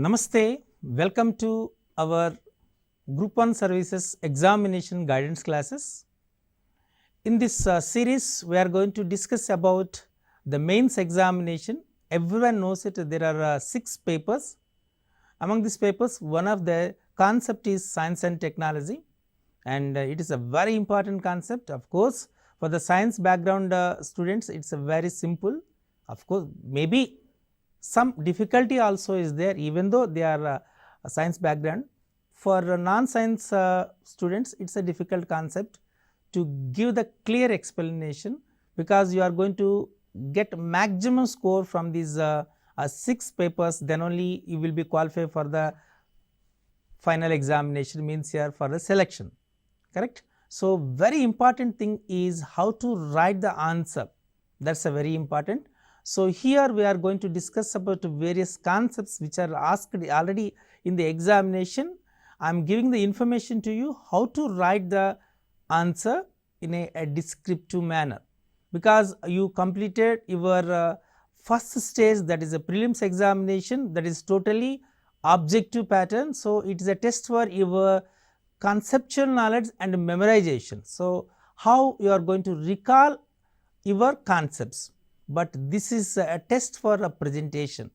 Namaste, welcome to our Group 1 Services Examination Guidance classes. In this series, we are going to discuss about the mains examination. Everyone knows it, there are 6 papers. Among these papers, one of the concept is science and technology, and it is a very important concept. Of course, for the science background students, it is a very simple. Of course, maybe some difficulty also is there, even though they are a science background. For non-science students, it is a difficult concept to give the clear explanation, because you are going to get maximum score from these 6 papers, then only you will be qualified for the final examination, means here for the selection, correct. So, very important thing is how to write the answer, that is a very important. So, here we are going to discuss about various concepts which are asked already in the examination. I am giving the information to you how to write the answer in a descriptive manner, because you completed your first stage, that is a prelims examination, that is totally objective pattern. So, it is a test for your conceptual knowledge and memorization. So, how you are going to recall your concepts, but this is a test for a presentation.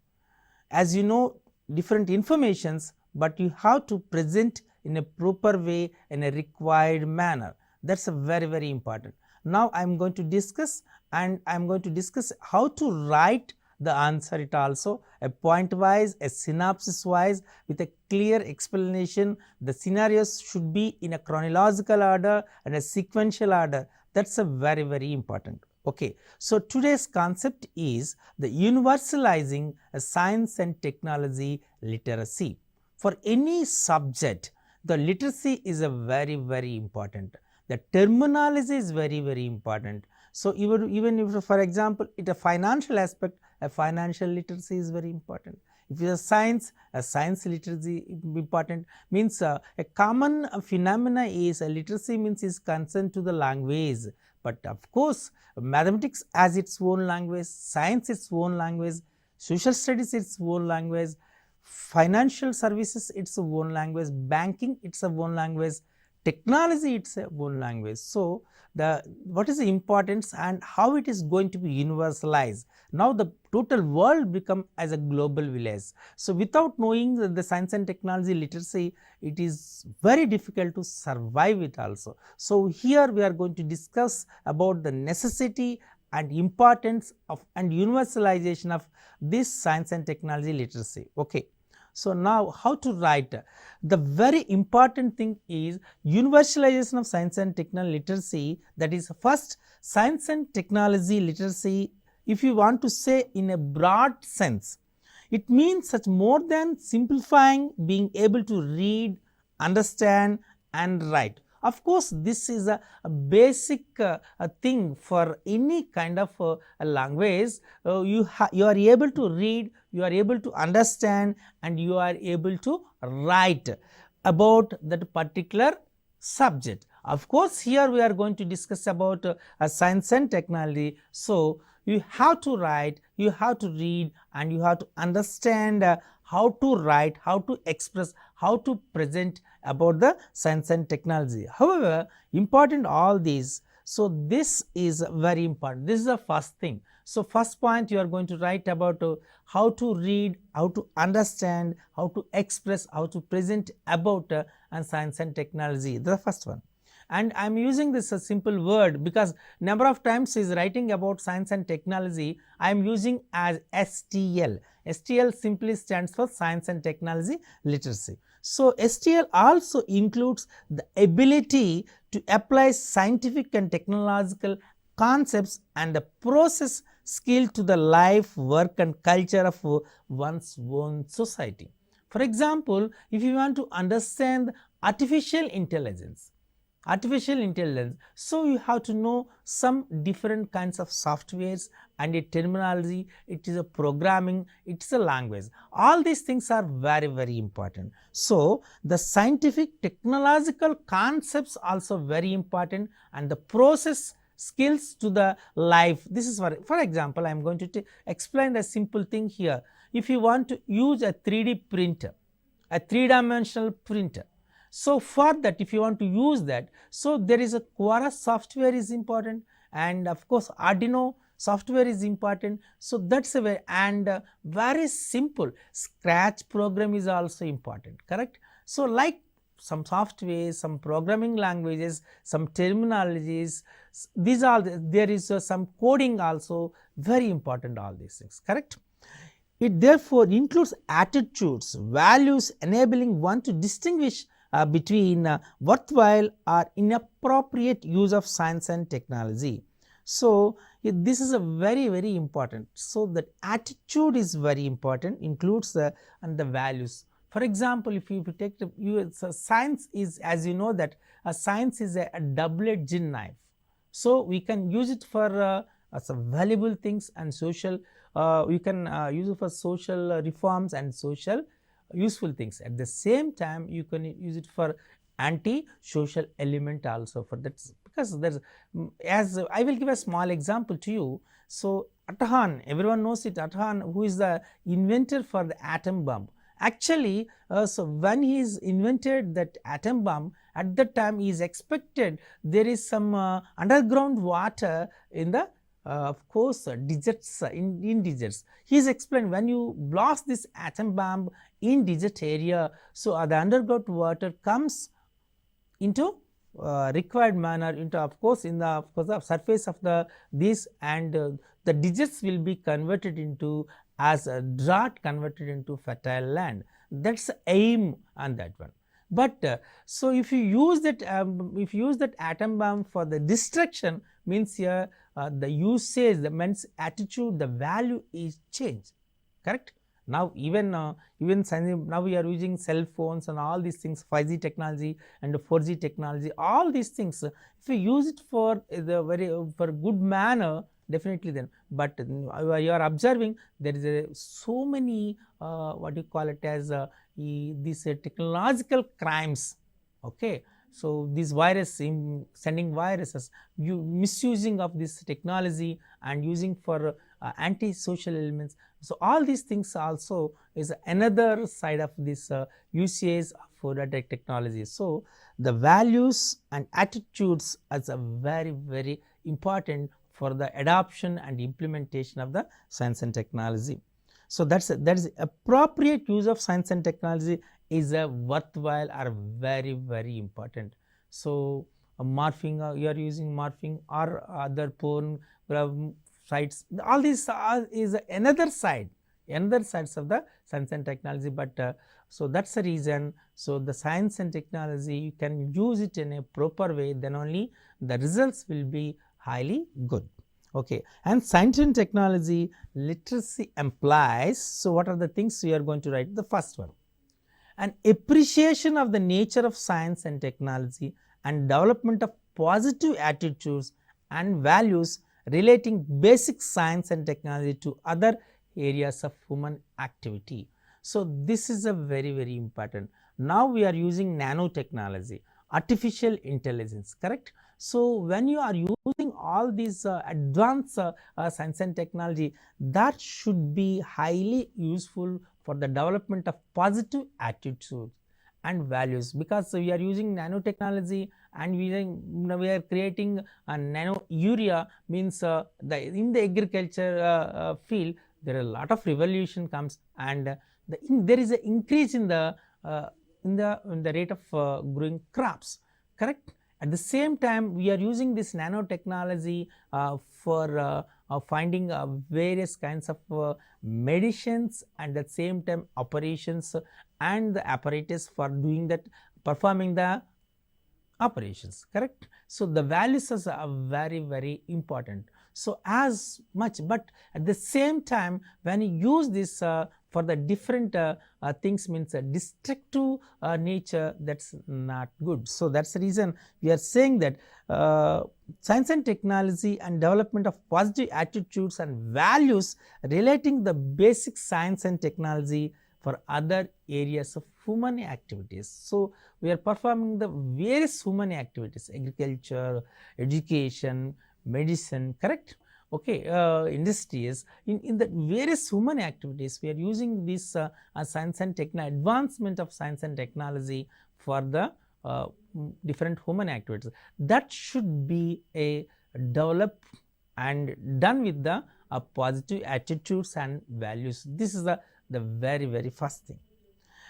As you know different informations, but you have to present in a proper way, in a required manner. That is a very important. Now, I am going to discuss, and I am going to discuss how to write the answer, it also a point wise, a synopsis wise, with a clear explanation. The scenarios should be in a chronological order and a sequential order. That is a very important. Okay. So, today's concept is the universalizing a science and technology literacy. For any subject, the literacy is a very important. The terminology is very important. So, even if for example, it a financial aspect, a financial literacy is very important. If it is a science literacy important, means a common phenomena is a literacy means is concerned to the language. But of course, mathematics has its own language, science its own language, social studies its own language, financial services its own language, banking its own language, technology its own language. So, what is the importance and how it is going to be universalized? Now, the total world become as a global village. So, without knowing the science and technology literacy, it is very difficult to survive it also. So, here we are going to discuss about the necessity and importance of and universalization of this science and technology literacy. Okay. So, now how to write? The very important thing is universalization of science and technology literacy, that is first science and technology literacy. If you want to say in a broad sense, it means such more than simplifying being able to read, understand and write. Of course, this is a basic thing for any kind of a language. You are able to read, you are able to understand and you are able to write about that particular subject. Of course, here we are going to discuss about science and technology. So, you have to write, you have to read and you have to understand how to write, how to express, how to present about the science and technology. However, important all these. So, this is very important. This is the first thing. So, first point you are going to write about how to read, how to understand, how to express, how to present about and science and technology, the first one. And I am using this a simple word, because number of times is writing about science and technology, I am using as STL. STL simply stands for science and technology literacy. So, STL also includes the ability to apply scientific and technological concepts and the process skill to the life, work and culture of one's own society. For example, if you want to understand artificial intelligence, so you have to know some different kinds of softwares and a terminology, it is a programming, it is a language. All these things are very important. So, the scientific technological concepts also very important, and the process skills to the life. This is for example, I am going to explain a simple thing here. if you want to use a 3D printer, a 3-dimensional printer, so for that if you want to use that, so there is a Quora software is important, and of course Arduino software is important. So that's a way, and very simple Scratch program is also important, correct. So like some software, some programming languages, some terminologies, these are there is some coding also very important, all these things, correct. It therefore includes attitudes, values enabling one to distinguish between worthwhile or inappropriate use of science and technology. So this is a very important. So that attitude is very important, includes and the values. For example, if you take the science is, as you know that science is a double-edged knife. So we can use it for some valuable things, and social you can use it for social reforms and social useful things. At the same time you can use it for anti-social element also, for that, because there is, as I will give a small example to you. So Athan, everyone knows it, Athan, who is the inventor for the atom bomb. Actually so when he is invented that atom bomb, at that time he is expected there is some underground water in the of course deserts, in deserts. He is explained when you blast this atom bomb in desert area, so the underground water comes into required manner into, of course, in the surface of the this, and the deserts will be converted into as a drought, converted into fertile land. That's the aim on that one. But so if you use that atom bomb for the destruction, means here the usage, the means attitude, the value is changed, correct. Now even now we are using cell phones and all these things, 5G technology and 4G technology, all these things, if you use it for the for good manner, definitely then. But you are observing there is so many what you call it as these technological crimes, okay. So this virus, sending viruses, misusing of this technology and using for anti-social elements. So all these things also is another side of this usage for the technology. So the values and attitudes is a very important for the adoption and implementation of the science and technology. So that is appropriate use of science and technology is a worthwhile or very important. So morphing, you are using morphing or other porn sites, all these is another sides of the science and technology. But so that's the reason. So the science and technology, you can use it in a proper way, then only the results will be highly good, okay. And science and technology literacy implies, so what are the things we are going to write? The first one, an appreciation of the nature of science and technology and development of positive attitudes and values relating basic science and technology to other areas of human activity. So this is a very important. Now we are using nanotechnology, artificial intelligence, correct. So when you are using all these advanced science and technology, that should be highly useful for the development of positive attitudes and values, because we are using nanotechnology and we are creating a nano urea, means in the agriculture field there are a lot of revolution comes, and there is an increase in the rate of growing crops, correct. At the same time we are using this nanotechnology for finding various kinds of medicines, and at the same time operations and the apparatus for doing that, performing the operations, correct. So the values are very important. So as much, but at the same time when you use this for the different things, means destructive nature, that's not good. So that's the reason we are saying that science and technology and development of positive attitudes and values relating the basic science and technology for other areas of human activities. So we are performing the various human activities, agriculture, education, medicine, correct. okay, industries, in the various human activities, we are using this science and technology, advancement of science and technology for the different human activities. That should be a developed and done with the positive attitudes and values. This is the very first thing.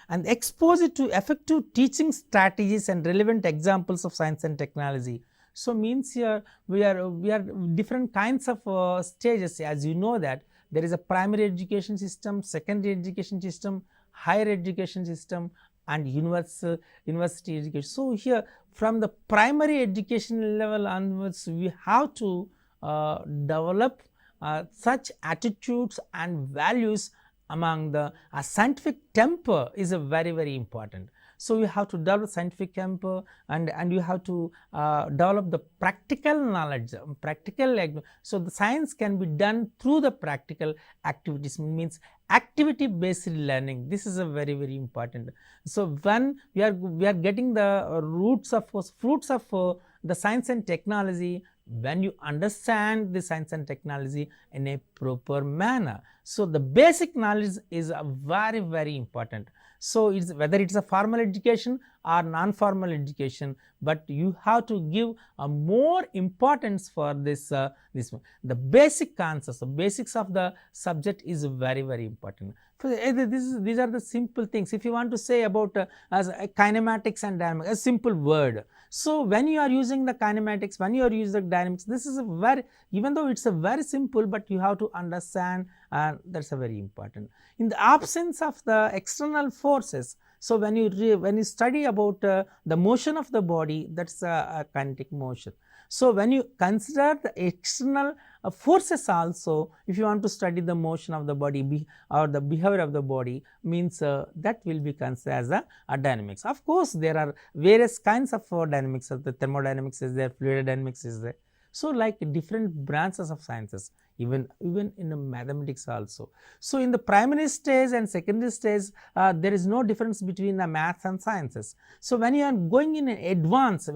And expose it to effective teaching strategies and relevant examples of science and technology. So, means here we are different kinds of stages, as you know that there is a primary education system, secondary education system, higher education system and university education. So, here from the primary education level onwards, we have to develop such attitudes and values among the scientific temper is a very important. So, you have to develop scientific temper and you have to develop the practical knowledge, so the science can be done through the practical activities, means activity based learning. This is a very important. So, when we are getting the roots of fruits of the science and technology, when you understand the science and technology in a proper manner. So, the basic knowledge is very important. So, it's whether it is a formal education or non-formal education, but you have to give a more importance for this one. The basic concepts, the basics of the subject is very important. These are the simple things. If you want to say about as kinematics and dynamics, a simple word. So, when you are using the kinematics, when you are using the dynamics, this is a very, even though it is a very simple, but you have to understand, and that is a very important. In the absence of the external forces, so when you study about the motion of the body, that is a kinetic motion. So, when you consider the external forces also, if you want to study the motion of the body or the behavior of the body, means that will be considered as a dynamics. Of course, there are various kinds of dynamics, the thermodynamics is there, fluid dynamics is there. So, like different branches of sciences, even in the mathematics also. So, in the primary stage and secondary stage, there is no difference between the maths and sciences. So, when you are going in advance,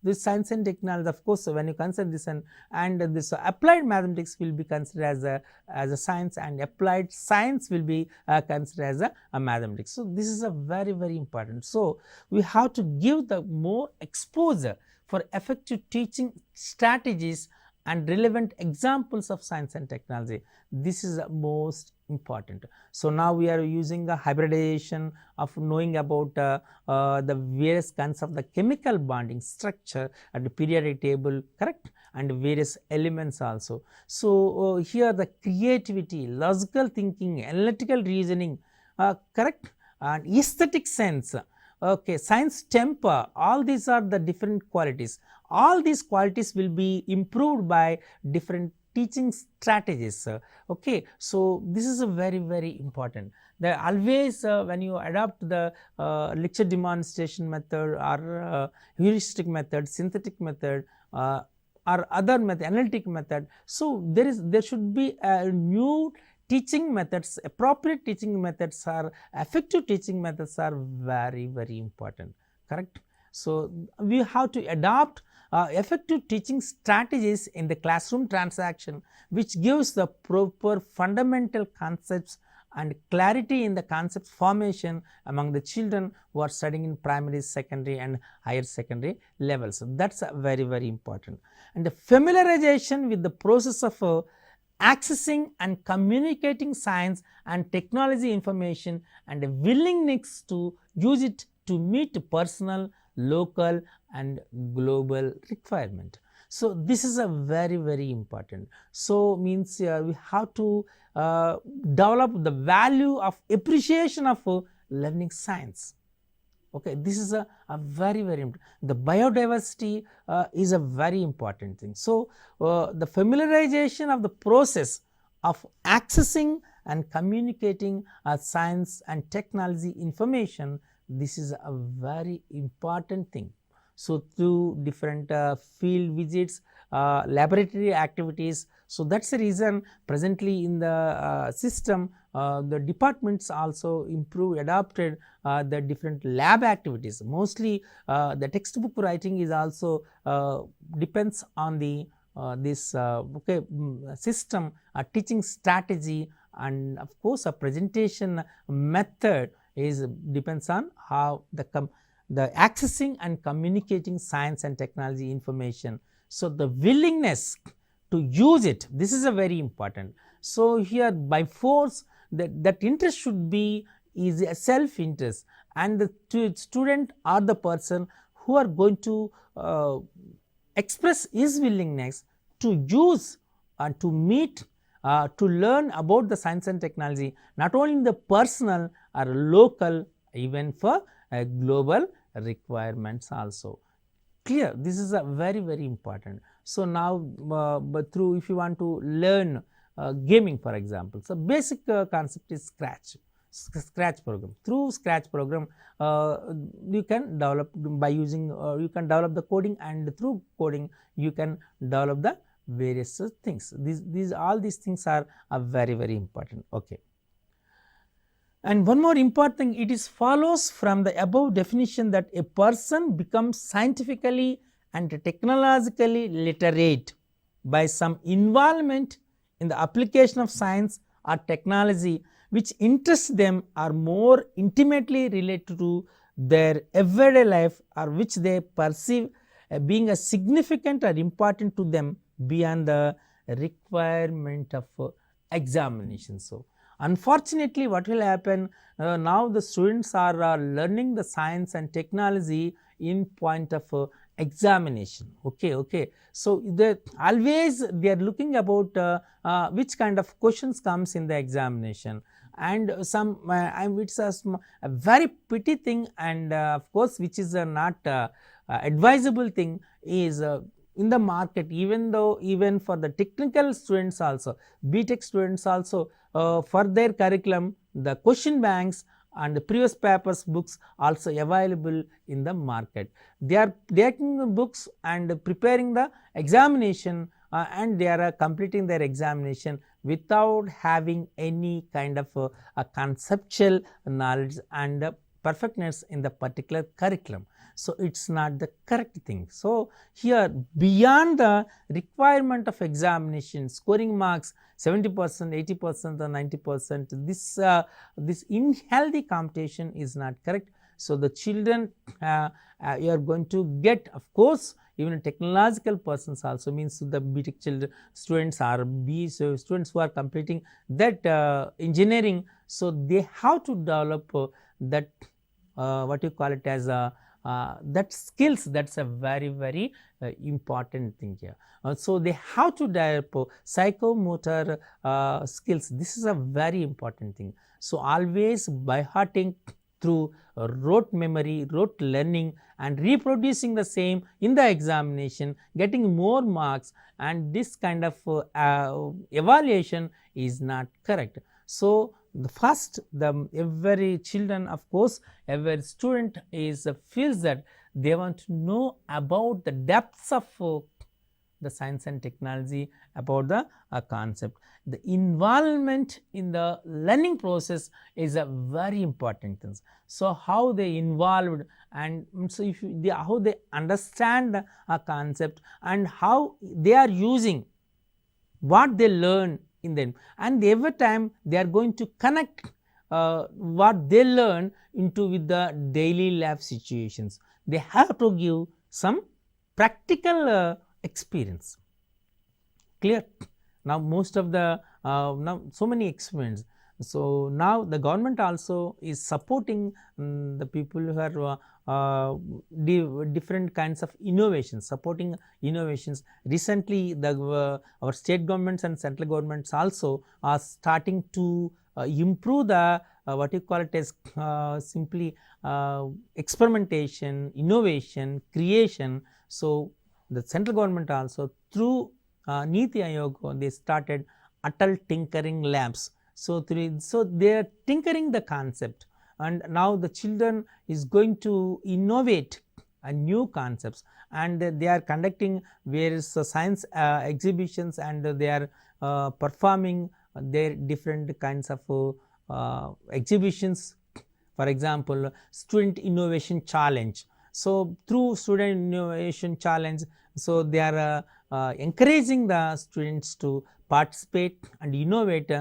this science and technology, of course, when you consider this and this applied mathematics will be considered as a science, and applied science will be considered as a mathematics. So, this is a very important. So, we have to give the more exposure for effective teaching strategies and relevant examples of science and technology. This is the most important. So, now we are using the hybridization of knowing about the various kinds of the chemical bonding structure at the periodic table, correct, and various elements also. So, here the creativity, logical thinking, analytical reasoning, correct, and aesthetic sense, okay, science temper, all these are the different qualities. All these qualities will be improved by different teaching strategies. Okay. So, this is a very important. There always when you adopt the lecture demonstration method or heuristic method, synthetic method or other method, analytic method. So, there should be a new teaching methods, appropriate teaching methods or effective teaching methods are very important, correct. So, we have to adopt effective teaching strategies in the classroom transaction, which gives the proper fundamental concepts and clarity in the concept formation among the children who are studying in primary, secondary and higher secondary levels. So, that is very important. And the familiarization with the process of accessing and communicating science and technology information, and a willingness to use it to meet personal, local and global requirement. So, this is a very important. So, means we have to develop the value of appreciation of learning science. Okay, this is a very important. The biodiversity is a very important thing. So, the familiarization of the process of accessing and communicating science and technology information, this is a very important thing. So, through different field visits, laboratory activities. So, that is the reason presently in the system the departments also adopted the different lab activities. Mostly the textbook writing is also depends on the this system, a teaching strategy, and of course a presentation method is depends on how the accessing and communicating science and technology information. So, the willingness to use it, this is a very important. So, here by force that interest should be is a self interest, and the student or the person who are going to express his willingness to use and to meet to learn about the science and technology, not only in the personal or local, even for global requirements also. Clear, this is a very important. So, now but through, if you want to learn gaming for example, so basic concept is Scratch program. Through Scratch program you can develop by using you can develop the coding, and through coding you can develop the various things. All these things are very important. Okay. And one more important thing, it is follows from the above definition that a person becomes scientifically and technologically literate by some involvement in the application of science or technology which interests them or more intimately related to their everyday life, or which they perceive being a significant or important to them beyond the requirement of examination. So, unfortunately what will happen now, the students are learning the science and technology in point of examination. Okay. So, always they are looking about which kind of questions comes in the examination, and some it's a very pity thing, and of course which is not advisable thing is in the market, even for the technical students also, BTech students also, for their curriculum the question banks and the previous papers books also available in the market. They are taking the books and preparing the examination and they are completing their examination without having any kind of a conceptual knowledge and perfectness in the particular curriculum. So, it is not the correct thing. So, here beyond the requirement of examination, scoring marks 70%, 80% or 90%, this unhealthy competition is not correct. So, the children you are going to get, of course, even technological persons also, means the BTech children students are students who are completing that engineering. So, they have to develop that what you call it as that skills. That is a very important thing here. So, they have to develop psychomotor skills. This is a very important thing. So, always by hearting through rote memory, rote learning and reproducing the same in the examination, getting more marks, and this kind of evaluation is not correct. So, the first, every children, of course, every student is feels that they want to know about the depths of the science and technology, about the concept. The involvement in the learning process is a very important thing. So, how they involved, and so if how they understand a concept and how they are using what they learn in them, and every time they are going to connect what they learn into with the daily life situations. They have to give some practical experience. Clear? Now, most of the now so many experiments. So, now the government also is supporting the people who are different kinds of innovations, supporting innovations. Recently, our state governments and central governments also are starting to improve the what you call it as simply experimentation, innovation, creation. So, the central government also through Niti Aayog, they started Atal Tinkering Labs. So, they are tinkering the concept, and now the children is going to innovate new concepts, and they are conducting various science exhibitions, and they are performing their different kinds of exhibitions. For example, student innovation challenge. So, through student innovation challenge, so they are encouraging the students to participate and innovate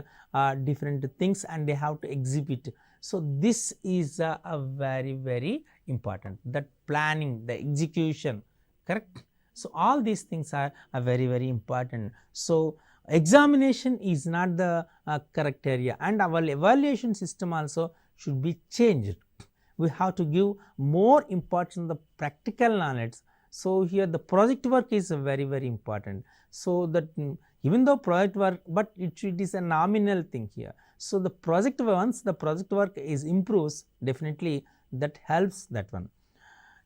different things, and they have to exhibit. So, this is a very important, that planning, the execution, correct. So, all these things are very important. So, examination is not the correct area, and our evaluation system also should be changed. We have to give more importance to the practical knowledge. So, here the project work is very important. So, that even though project work, but it is a nominal thing here. So, the project, once the project work is improves, definitely that helps that one.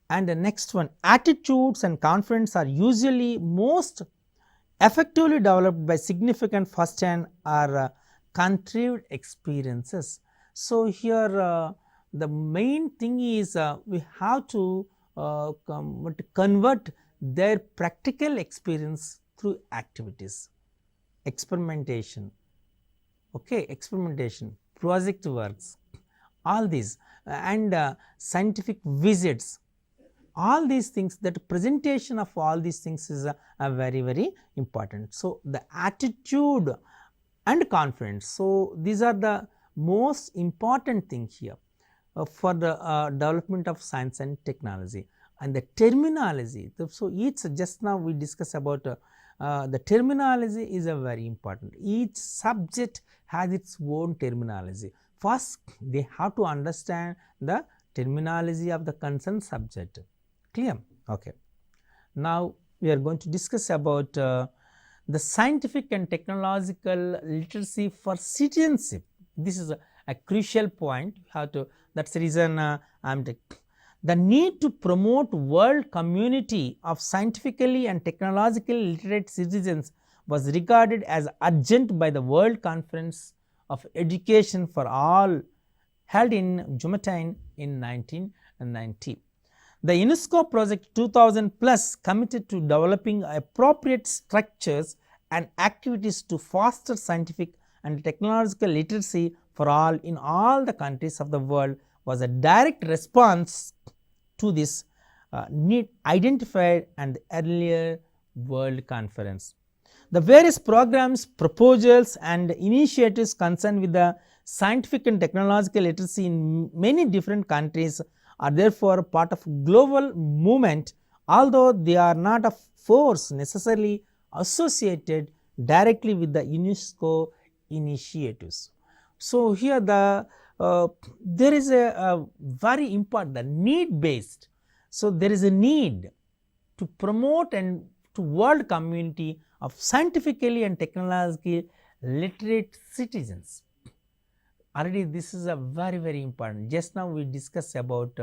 And the next one, attitudes and confidence are usually most effectively developed by significant first hand or contrived experiences. So, here the main thing is we have to convert their practical experience through activities, experimentation, experimentation, project works, all these, and scientific visits, all these things, that presentation of all these things is very important. So, the attitude and confidence, so these are the most important thing here for the development of science and technology. And the terminology, so each, just now we discussed about the terminology is a very important. Each subject has its own terminology. First, they have to understand the terminology of the concerned subject. Clear? Okay. Now, we are going to discuss about the scientific and technological literacy for citizenship. This is a crucial point. How to, that's the reason I am taking. The need to promote world community of scientifically and technologically literate citizens was regarded as urgent by the World Conference of Education for All held in �𝗻 in 1990. The UNESCO Project 2000 Plus committed to developing appropriate structures and activities to foster scientific and technological literacy for all in all the countries of the world was a direct response to this need identified at the earlier World Conference. The various programs, proposals and initiatives concerned with the scientific and technological literacy in many different countries are therefore part of global movement, although they are not of force necessarily associated directly with the UNESCO initiatives. So, here the there is a very important, the need based. So, there is a need to promote and to world community of scientifically and technologically literate citizens. Already this is a very important. Just now we discussed about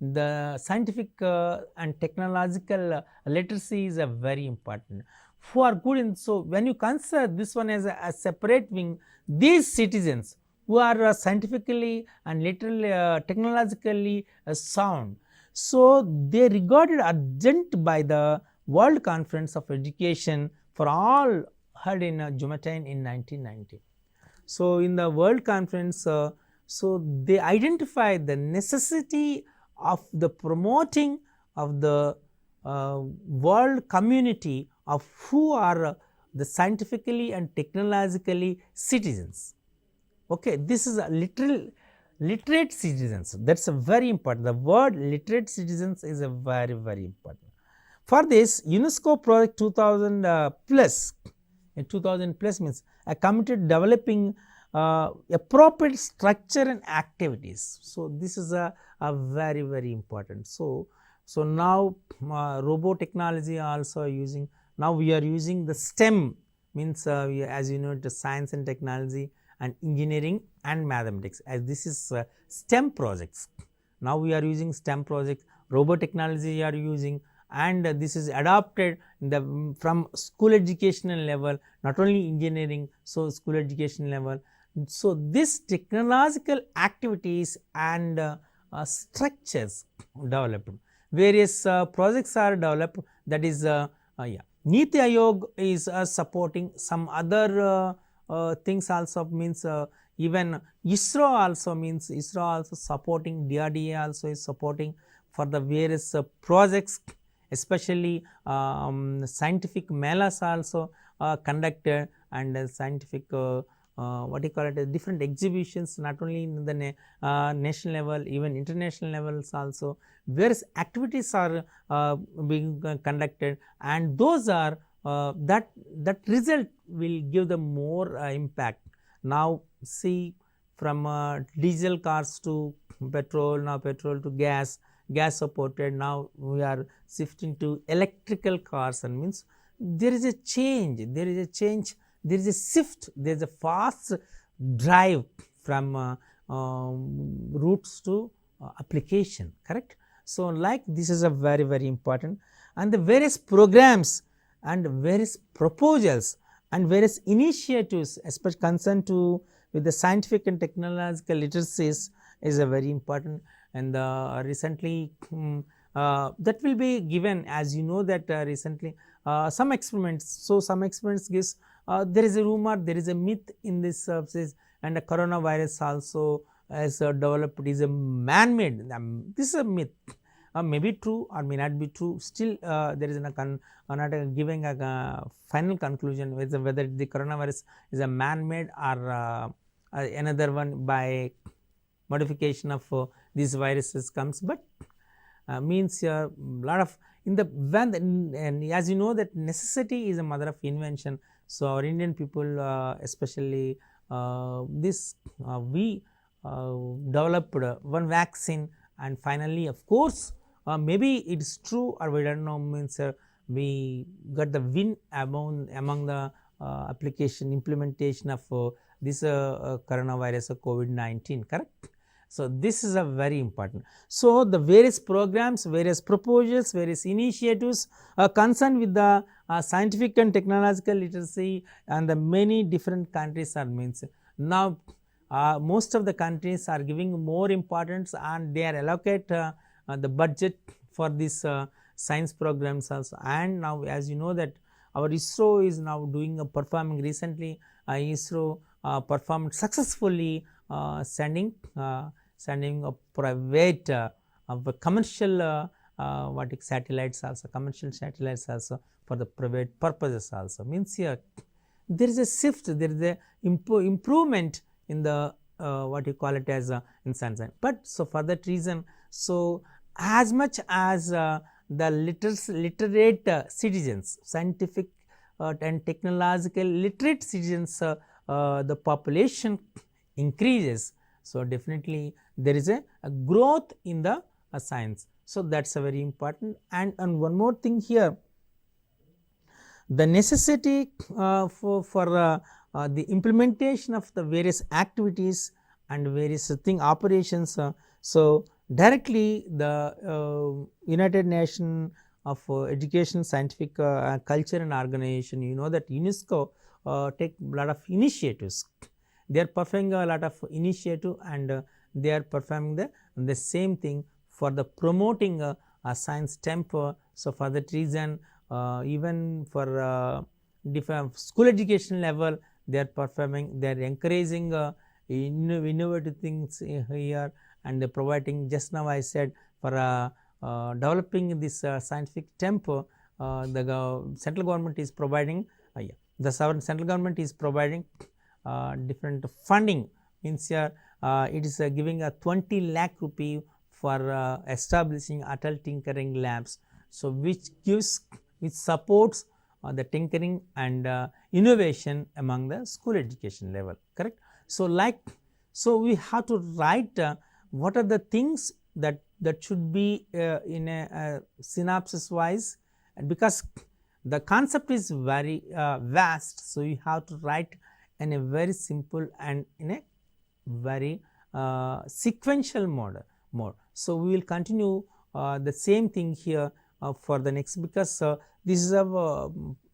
the scientific and technological literacy is a very important. Who are good in, so when you consider this one as a separate wing, these citizens who are scientifically and literally technologically sound, so they regarded urgent by the World Conference of Education for All held in �𝗻 in 1990. So, in the World Conference, so they identified the necessity of the promoting of the world community of who are the scientifically and technologically citizens. Okay, this is a literate citizens, that is a very important. The word literate citizens is a very important. For this, UNESCO Project 2000 plus, 2000 plus means a committed developing appropriate structure and activities. So, this is a very important. So, now robot technology also using, now we are using the STEM means as you know, the science and technology and engineering and mathematics, as this is STEM projects. Now, we are using STEM projects, robot technology we are using, and this is adopted in the from school educational level, not only engineering, so school education level. So, this technological activities and structures developed, various projects are developed, that is Niti Aayog is supporting some other things also, means even ISRO also, means ISRO also supporting, DRDA also is supporting for the various projects, especially scientific melas also conducted, and scientific what you call it, different exhibitions, not only in the national level, even international levels also. Various activities are being conducted, and those are that result will give the more impact. Now see, from diesel cars to petrol, now petrol to gas supported, now we are shifting to electrical cars, and means there is a change, there is a shift, there is a fast drive from roots to application, correct. So, like this is a very important, and the various programs and various proposals and various initiatives, especially concerned to with the scientific and technological literacies, is a very important. And recently that will be given, as you know that recently some experiments. So, some experiments gives there is a rumor, there is a myth in this surface, and the coronavirus also has developed is a man-made. This is a myth, may be true or may not be true. Still there is not giving a final conclusion whether the coronavirus is a man-made or another one by modification of these viruses comes, but means a lot of in the and as you know that necessity is a mother of invention. So, our Indian people especially this we developed one vaccine, and finally of course maybe it is true or we do not know, means we got the win among the application implementation of this coronavirus COVID-19, correct. So, this is a very important. So, the various programs, various proposals, various initiatives concerned with the scientific and technological literacy, and the many different countries are means. Now, most of the countries are giving more importance, and they are allocate the budget for this science programs also. And now, as you know that our ISRO is now doing performing recently ISRO performed successfully sending a private commercial satellites also, commercial satellites also for the private purposes also. Means here there is a shift, there is a improvement in the what you call it as in science. But so for that reason, so as much as the literate citizens, scientific and technological literate citizens, the population increases. So, definitely there is a growth in the science. So, that is a very important. And one more thing here, the necessity for the implementation of the various activities and various operations. So, directly the United Nations of Education, Scientific Culture and Organization, you know that UNESCO take a lot of initiatives. They are performing a lot of initiative, and they are performing the same thing for the promoting a science temper. So, for that reason even for different school education level, they are performing, they are encouraging innovative things here, and they are providing, just now I said, for developing this scientific temper, the central government is providing the central government is providing different funding. Means here it is giving a 20 lakh rupee for establishing Atal tinkering labs. So, which supports the tinkering and innovation among the school education level, correct. So, so we have to write what are the things that should be in a synopsis wise, and because the concept is very vast. So, you have to write in a very simple and in a very sequential mode. So, we will continue the same thing here for the next, because this is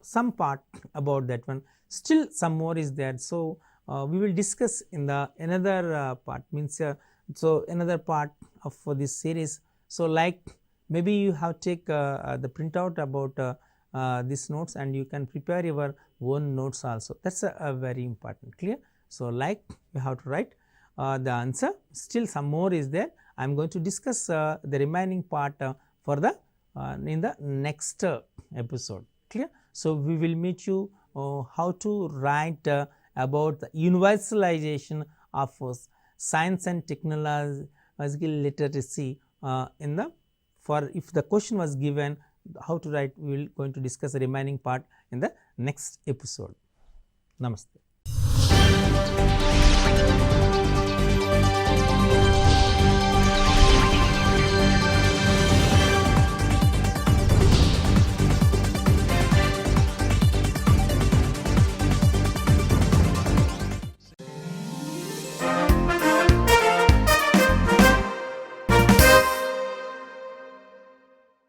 some part about that one, still some more is there. So, we will discuss in the another part, means so another part of for this series. So, like maybe you have take the printout about these notes, and you can prepare your own notes also. That is a very important, clear. So, like you have to write the answer, still some more is there. I am going to discuss the remaining part for the in the next episode. Clear? So, we will meet you how to write about the universalization of science and technological literacy in the, for if the question was given how to write, we will going to discuss the remaining part in the next episode. Namaste.